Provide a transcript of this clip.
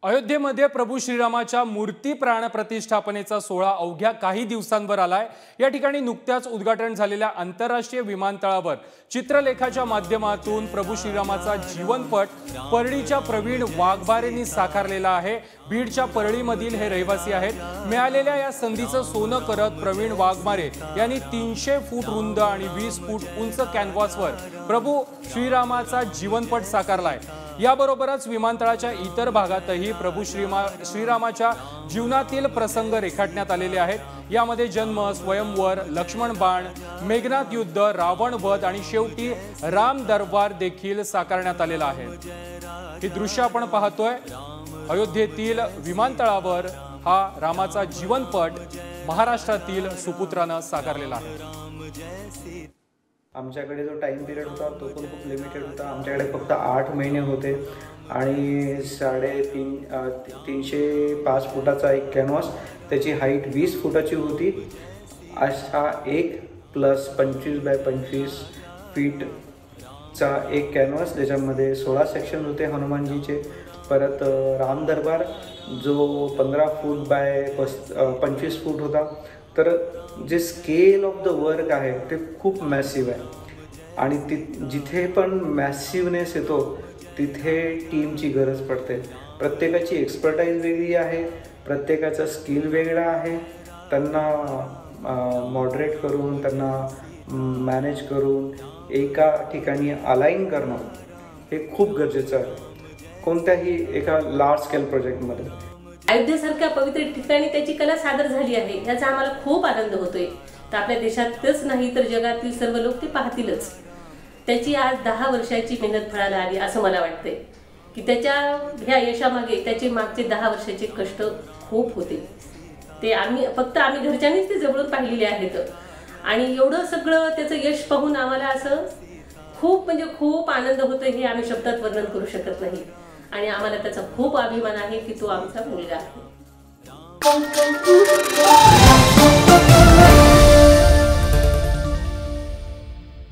अयोध्येमध्ये प्रभू श्रीरामाच्या मूर्ती प्राण प्रतिष्ठापनेचा सोहळा अवघ्या काही दिवसांवर आलाय। या ठिकाणी नुकत्याच उद्घाटन झालेल्या आंतरराष्ट्रीय विमानतळावर चित्रलेखाच्या माध्यमातून प्रभू श्रीरामाचा जीवनपट परळीच्या प्रवीण वाघबारेंनी साकारलेला आहे। बीडच्या परळीमधील हे रहिवासी आहेत। मिळालेल्या या संधीचं सोनं करत प्रवीण वाघबारे यांनी 300 फूट रुंद आणि 20 फूट उंच कॅनव्हासवर प्रभू श्रीरामाचा जीवनपट साकारलाय। याबरोबरच विमानतळाच्या इतर भागातही प्रभू श्रीरामाच्या जीवनातील प्रसंग रेखाटण्यात आलेले आहेत। यामध्ये जन्म, स्वयंवर, लक्ष्मण बाण, मेघनाथ युद्ध, रावण वध आणि शेवटी राम दरबार देखील साकारण्यात आलेला आहे। ही दृश्य आपण पाहतोय। अयोध्येतील विमानतळावर हा रामाचा जीवनपट महाराष्ट्रातील सुपुत्रानं साकारलेला आहे। आमच्याकडे जो टाइम पिरियड होता तो पण खूप लिमिटेड होता। आमच्याकडे फक्त 8 महिने होते आणि 305 फुटाचा एक कॅनव्हास, त्याची हाईट 20 फुटाची होती। असा 1 + 25 बाय 25 फीटचा एक कॅनव्हास, ज्याच्यामध्ये 16 सेक्शन होते हनुमानजीचे। परत राम दरबार जो 15 फूट बाय 25 फूट होता। तर जे स्केल ऑफ द वर्क आहे ते खूप मॅसिव्ह आहे आणि जिथे पण मॅसिवनेस येतो तिथे टीमची गरज पडते। प्रत्येकाची एक्सपर्टाईज वेगळी आहे, प्रत्येकाचा स्किल वेगळा आहे। त्यांना मॉडरेट करून, त्यांना मॅनेज करून एका ठिकाणी अलाइन करणं हे खूप गरजेचं आहे कोणत्याही एका लार्ज स्केल प्रोजेक्टमध्ये। अयोध्येसारख्या पवित्र ठिकाणी त्याची कला सादर झाली आहे, याचा आम्हाला खूप आनंद होतोय। तर आपल्या देशातच नाही तर जगातील सर्व लोक ते पाहतीलच। त्याची आज 10 वर्षाची मेहनत फळाला आली असं मला वाटतंय की त्याच्या ह्या यशामागे त्याचे मागचे 10 वर्षाचे कष्ट खूप होते। ते आम्ही घरच्यांनीच ते जवळून पाहिलेले आहेत आणि एवढं सगळं त्याचं यश पाहून आम्हाला असं खूप आनंद होतोय, हे आम्ही शब्दात वर्णन करू शकत नाही। आणि आम्हाला त्याचा खूप अभिमान आहे की तो आमचा मुलगा आहे।